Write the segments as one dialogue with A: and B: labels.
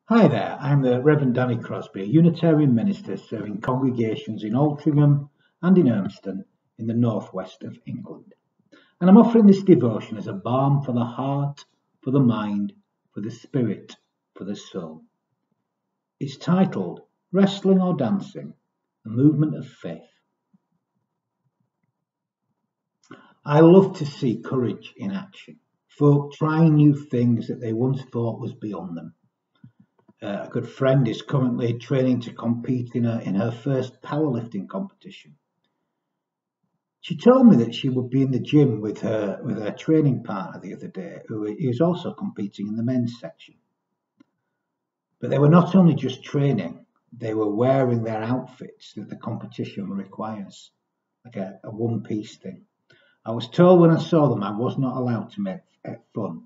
A: Hi there, I'm the Reverend Danny Crosby, a Unitarian minister serving congregations in Altrincham and in Urmston in the northwest of England. And I'm offering this devotion as a balm for the heart, for the mind, for the spirit, for the soul. It's titled Wrestling or Dancing, a Movement of Faith. I love to see courage in action, folk trying new things that they once thought was beyond them. A good friend is currently training to compete in her first powerlifting competition. She told me that she would be in the gym with her training partner the other day, who is also competing in the men's section. But they were not only just training; they were wearing their outfits that the competition requires, like a one-piece thing. I was told when I saw them I was not allowed to make fun,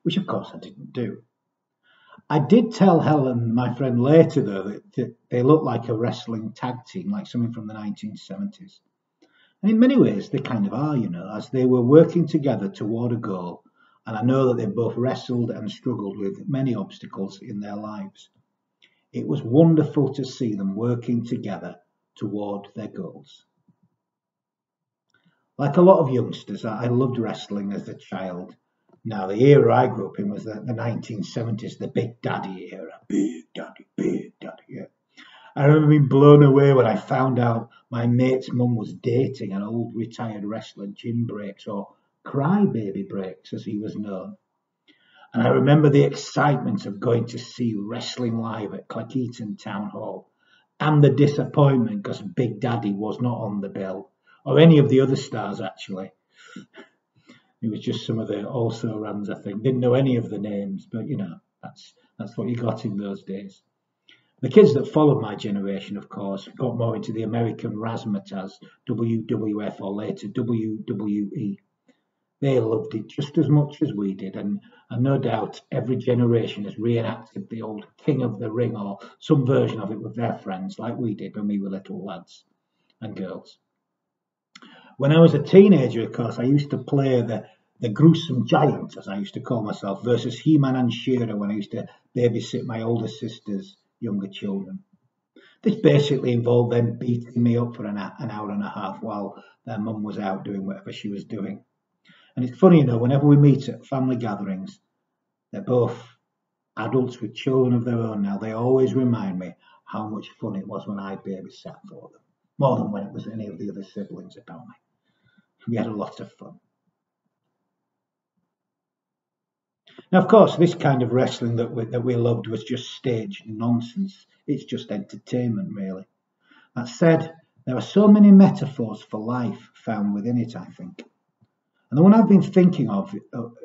A: which of course I didn't do. I did tell Helen, my friend, later though that they look like a wrestling tag team, like something from the 1970s. And in many ways, they kind of are, as they were working together toward a goal. And I know that they both wrestled and struggled with many obstacles in their lives. It was wonderful to see them working together toward their goals. Like a lot of youngsters, I loved wrestling as a child. Now, the era I grew up in was the 1970s, the Big Daddy era. Big Daddy, yeah. I remember being blown away when I found out my mate's mum was dating an old retired wrestler, Jim Breaks, or Crybaby Breaks, as he was known. And I remember the excitement of going to see wrestling live at Cleckheaton Town Hall, and the disappointment because Big Daddy was not on the bill, or any of the other stars, actually. It was just some of the also-rans, I think. Didn't know any of the names, but, that's what you got in those days. The kids that followed my generation, of course, got more into the American razzmatazz, WWF, or later WWE. They loved it just as much as we did, and no doubt every generation has reenacted the old King of the Ring or some version of it with their friends, like we did when we were little lads and girls. When I was a teenager, of course, I used to play the gruesome giant, as I used to call myself, versus He-Man and She-Ra when I used to babysit my older sister's younger children. This basically involved them beating me up for an hour and a half while their mum was out doing whatever she was doing. And it's funny, whenever we meet at family gatherings, they're both adults with children of their own now. They always remind me how much fun it was when I babysat for them, more than when it was any of the other siblings about me. We had a lot of fun. Now, of course, this kind of wrestling that we loved was just staged nonsense. It's just entertainment, really. That said, there are so many metaphors for life found within it, I think. And the one I've been thinking of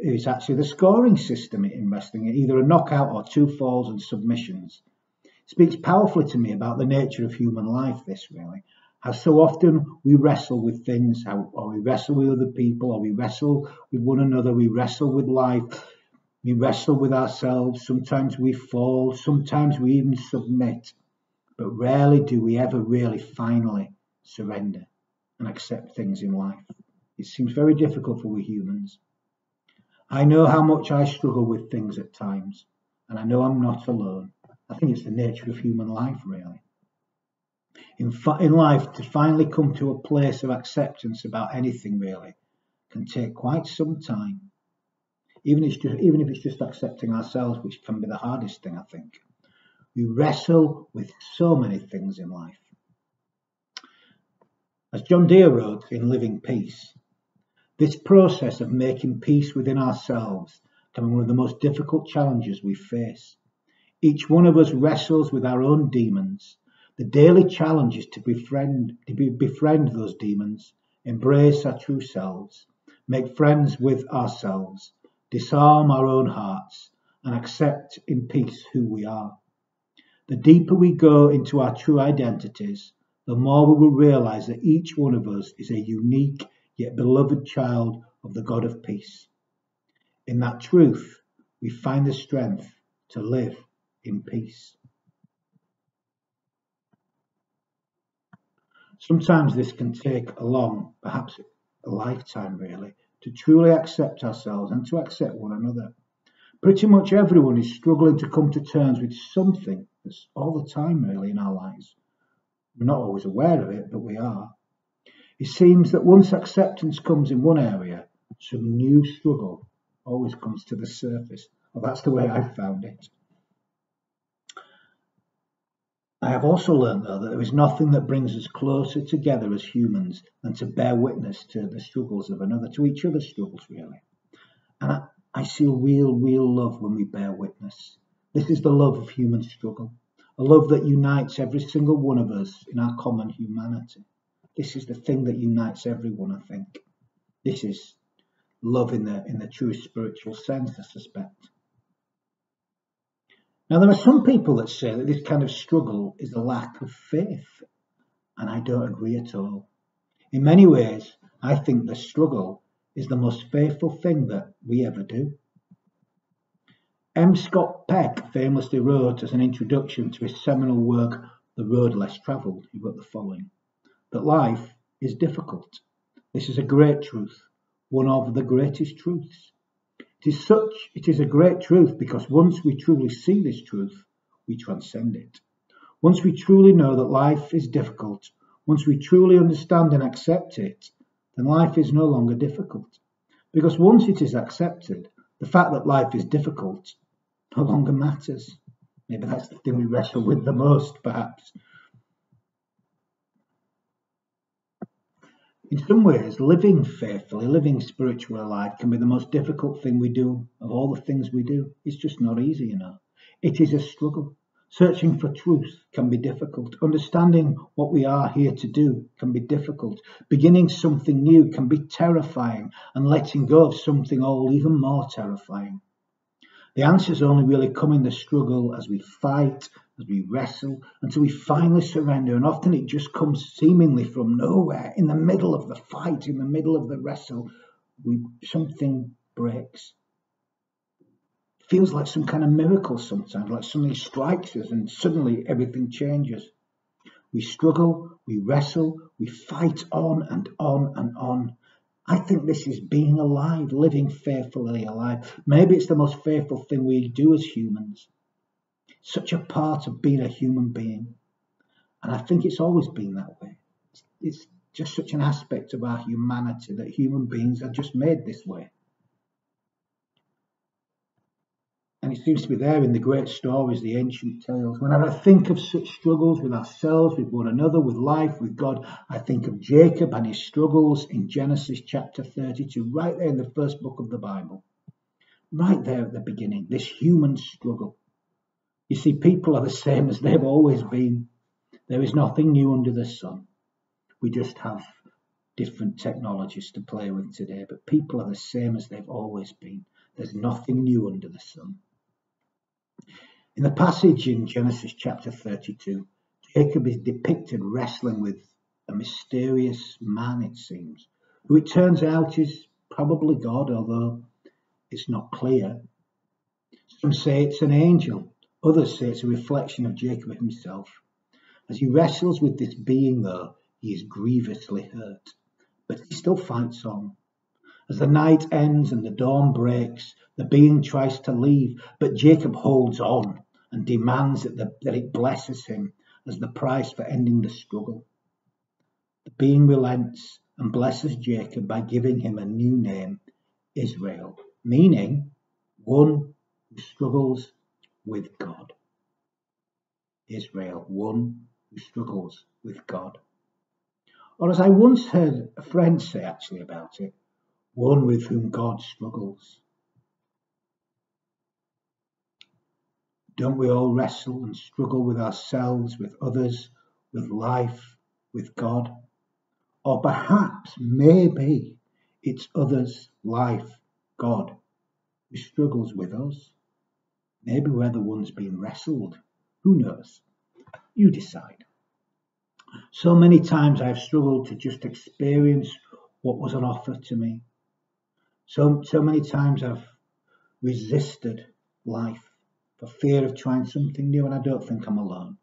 A: is actually the scoring system in wrestling, either a knockout or two falls and submissions. It speaks powerfully to me about the nature of human life, this really. How so often we wrestle with things, or we wrestle with other people, or we wrestle with one another, we wrestle with life, we wrestle with ourselves, sometimes we fall, sometimes we even submit, but rarely do we ever really finally surrender and accept things in life. It seems very difficult for we humans. I know how much I struggle with things at times, and I know I'm not alone. I think it's the nature of human life, really. In life, to finally come to a place of acceptance about anything, really, can take quite some time. Even if it's just accepting ourselves, which can be the hardest thing, I think. We wrestle with so many things in life. As John Deere wrote in Living Peace, this process of making peace within ourselves can be one of the most difficult challenges we face. Each one of us wrestles with our own demons. The daily challenge is to befriend those demons, embrace our true selves, make friends with ourselves, disarm our own hearts, and accept in peace who we are. The deeper we go into our true identities, the more we will realize that each one of us is a unique yet beloved child of the God of peace. In that truth, we find the strength to live in peace. Sometimes this can take a long, perhaps a lifetime really, to truly accept ourselves and to accept one another. Pretty much everyone is struggling to come to terms with something that's all the time really in our lives. We're not always aware of it, but we are. It seems that once acceptance comes in one area, some new struggle always comes to the surface. Well, that's the way I've found it. I have also learned, though, that there is nothing that brings us closer together as humans than to bear witness to the struggles of another, to each other's struggles, really. And I see real love when we bear witness. This is the love of human struggle, a love that unites every single one of us in our common humanity. This is the thing that unites everyone, I think. This is love in the true spiritual sense, I suspect. Now, there are some people that say that this kind of struggle is a lack of faith, and I don't agree at all. In many ways, I think the struggle is the most faithful thing that we ever do. M. Scott Peck famously wrote as an introduction to his seminal work, The Road Less Travelled, he wrote the following, that life is difficult. This is a great truth, one of the greatest truths. It is a great truth because once we truly see this truth, we transcend it. Once we truly know that life is difficult, once we truly understand and accept it, then life is no longer difficult. Because once it is accepted, the fact that life is difficult no longer matters. Maybe that's the thing we wrestle with the most, perhaps. In some ways, living faithfully, living spiritually alive can be the most difficult thing we do of all the things we do. It's just not easy, you know. It is a struggle. Searching for truth can be difficult. Understanding what we are here to do can be difficult. Beginning something new can be terrifying, and letting go of something old even more terrifying. The answers only really come in the struggle as we fight, as we wrestle, until we finally surrender. And often it just comes seemingly from nowhere. In the middle of the fight, in the middle of the wrestle, something breaks. It feels like some kind of miracle sometimes, like something strikes us and suddenly everything changes. We struggle, we wrestle, we fight on and on and on. I think this is being alive, living faithfully alive. Maybe it's the most faithful thing we do as humans. Such a part of being a human being. And I think it's always been that way. It's just such an aspect of our humanity that human beings are just made this way. And it seems to be there in the great stories, the ancient tales. Whenever I think of such struggles with ourselves, with one another, with life, with God, I think of Jacob and his struggles in Genesis chapter 32, right there in the first book of the Bible. Right there at the beginning, this human struggle. You see, people are the same as they've always been. There is nothing new under the sun. We just have different technologies to play with today, but people are the same as they've always been. There's nothing new under the sun. In the passage in Genesis chapter 32, Jacob is depicted wrestling with a mysterious man, it seems, who it turns out is probably God, although it's not clear. Some say it's an angel, others say it's a reflection of Jacob himself. As he wrestles with this being, though, he is grievously hurt, but he still fights on. As the night ends and the dawn breaks, the being tries to leave, but Jacob holds on and demands that it blesses him as the price for ending the struggle. The being relents and blesses Jacob by giving him a new name, Israel, meaning one who struggles with God. Israel, one who struggles with God. Or as I once heard a friend say actually about it, one with whom God struggles. Don't we all wrestle and struggle with ourselves, with others, with life, with God? Or perhaps, maybe, it's others, life, God, who struggles with us. Maybe we're the ones being wrestled. Who knows? You decide. So many times I've struggled to just experience what was on offer to me. So many times I've resisted life for fear of trying something new, and I don't think I'm alone.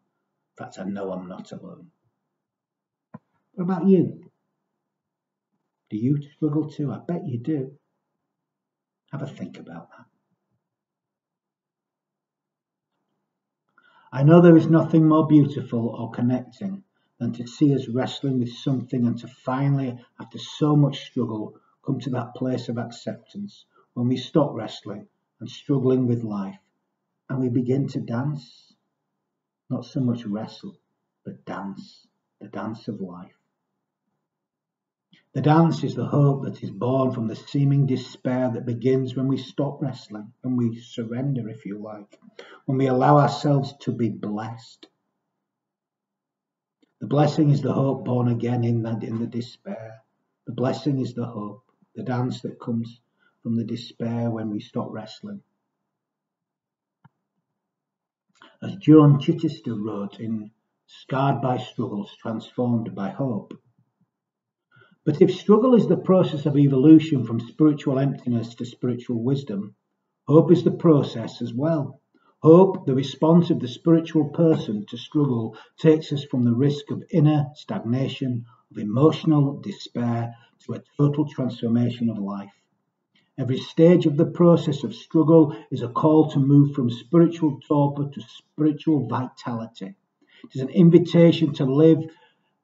A: In fact, I know I'm not alone. What about you? Do you struggle too? I bet you do. Have a think about that. I know there is nothing more beautiful or connecting than to see us wrestling with something and to finally, after so much struggle, come to that place of acceptance when we stop wrestling and struggling with life and we begin to dance. Not so much wrestle, but dance, the dance of life. The dance is the hope that is born from the seeming despair that begins when we stop wrestling, when we surrender, if you like, when we allow ourselves to be blessed. The blessing is the hope born again in the despair. The blessing is the hope, the dance that comes from the despair when we stop wrestling. As Joan Chittister wrote in Scarred by Struggles, Transformed by Hope. But if struggle is the process of evolution from spiritual emptiness to spiritual wisdom, hope is the process as well. Hope, the response of the spiritual person to struggle, takes us from the risk of inner stagnation, of emotional despair, to a total transformation of life. Every stage of the process of struggle is a call to move from spiritual torpor to spiritual vitality. It is an invitation to live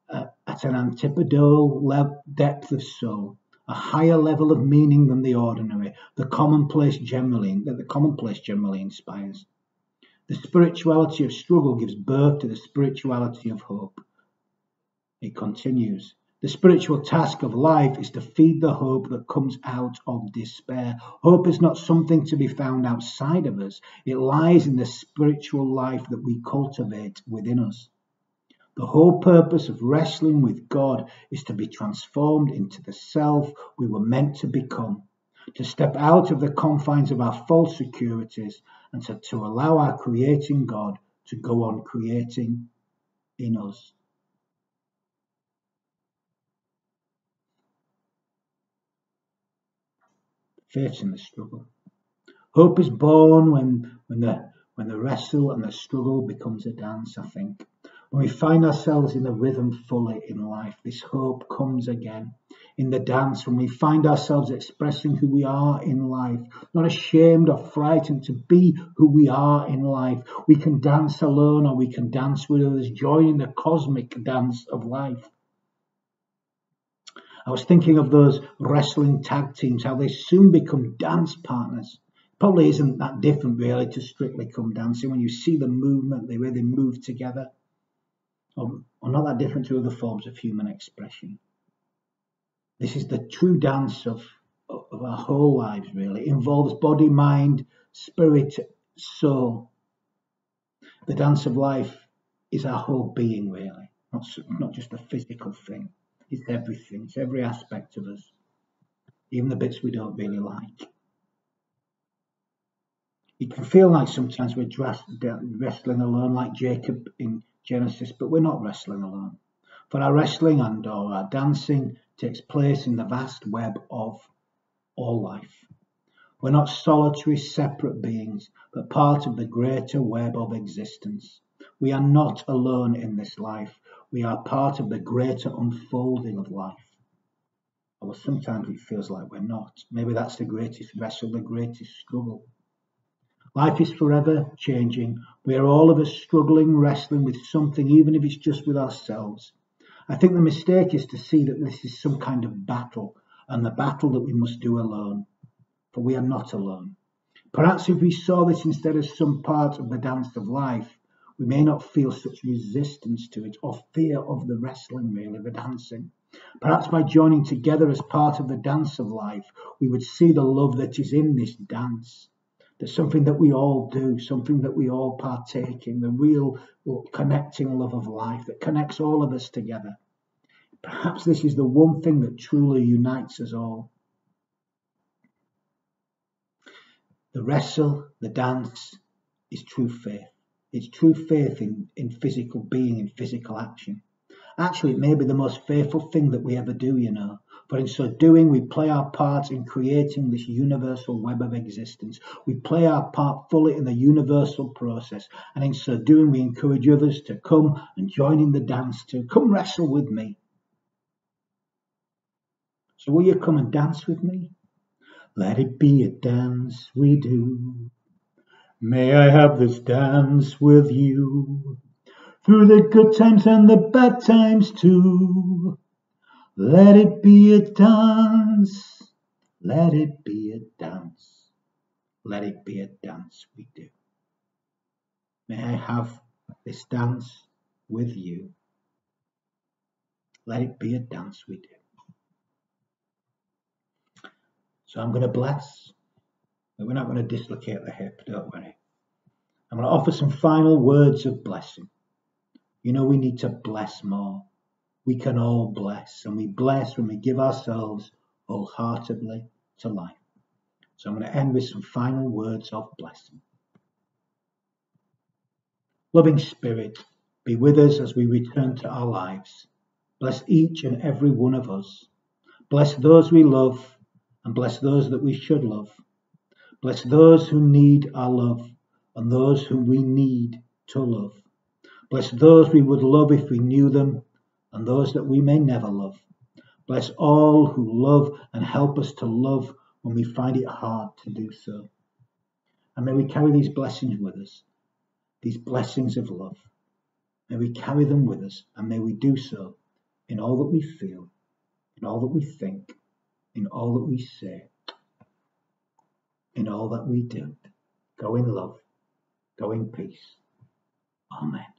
A: at an antipodal depth of soul, a higher level of meaning than the ordinary, the commonplace generally inspires. The spirituality of struggle gives birth to the spirituality of hope. It continues. The spiritual task of life is to feed the hope that comes out of despair. Hope is not something to be found outside of us. It lies in the spiritual life that we cultivate within us. The whole purpose of wrestling with God is to be transformed into the self we were meant to become, to step out of the confines of our false securities and to allow our creating God to go on creating in us. Faith in the struggle. Hope is born when the wrestle and the struggle becomes a dance, I think. When we find ourselves in the rhythm fully in life, this hope comes again. In the dance, when we find ourselves expressing who we are in life, not ashamed or frightened to be who we are in life, we can dance alone or we can dance with others, joining the cosmic dance of life. I was thinking of those wrestling tag teams, how they soon become dance partners. Probably isn't that different really to Strictly Come Dancing when you see the movement, the way they move together. Or not that different to other forms of human expression. This is the true dance of our whole lives, really. It involves body, mind, spirit, soul. The dance of life is our whole being, really, not just a physical thing. It's everything, it's every aspect of us, even the bits we don't really like. It can feel like sometimes we're wrestling alone, like Jacob in Genesis, but we're not wrestling alone. For our wrestling and or our dancing takes place in the vast web of all life. We're not solitary, separate beings, but part of the greater web of existence. We are not alone in this life. We are part of the greater unfolding of life. Or sometimes it feels like we're not. Maybe that's the greatest wrestle, the greatest struggle. Life is forever changing. We are all of us struggling, wrestling with something, even if it's just with ourselves. I think the mistake is to see that this is some kind of battle, and the battle that we must do alone. For we are not alone. Perhaps if we saw this instead as some part of the dance of life, we may not feel such resistance to it or fear of the wrestling, really, the dancing. Perhaps by joining together as part of the dance of life, we would see the love that is in this dance. There's something that we all do, something that we all partake in, the real connecting love of life that connects all of us together. Perhaps this is the one thing that truly unites us all. The wrestle, the dance, is true faith. It's true faith in physical being, in physical action. Actually, it may be the most faithful thing that we ever do, you know. For in so doing, we play our part in creating this universal web of existence. We play our part fully in the universal process. And in so doing, we encourage others to come and join in the dance too. Come wrestle with me. So will you come and dance with me? Let it be a dance we do. May I have this dance with you through the good times and the bad times too. Let it be a dance. Let it be a dance. Let it be a dance we do. May I have this dance with you. Let it be a dance we do. So I'm going to bless, but we're not going to dislocate the hip, don't worry. I'm going to offer some final words of blessing. You know, we need to bless more. We can all bless, and we bless when we give ourselves wholeheartedly to life. So I'm going to end with some final words of blessing. Loving Spirit, be with us as we return to our lives. Bless each and every one of us. Bless those we love and bless those that we should love. Bless those who need our love and those whom we need to love. Bless those we would love if we knew them and those that we may never love. Bless all who love and help us to love when we find it hard to do so. And may we carry these blessings with us, these blessings of love. May we carry them with us, and may we do so in all that we feel, in all that we think, in all that we say, in all that we do. Go in love, go in peace. Amen.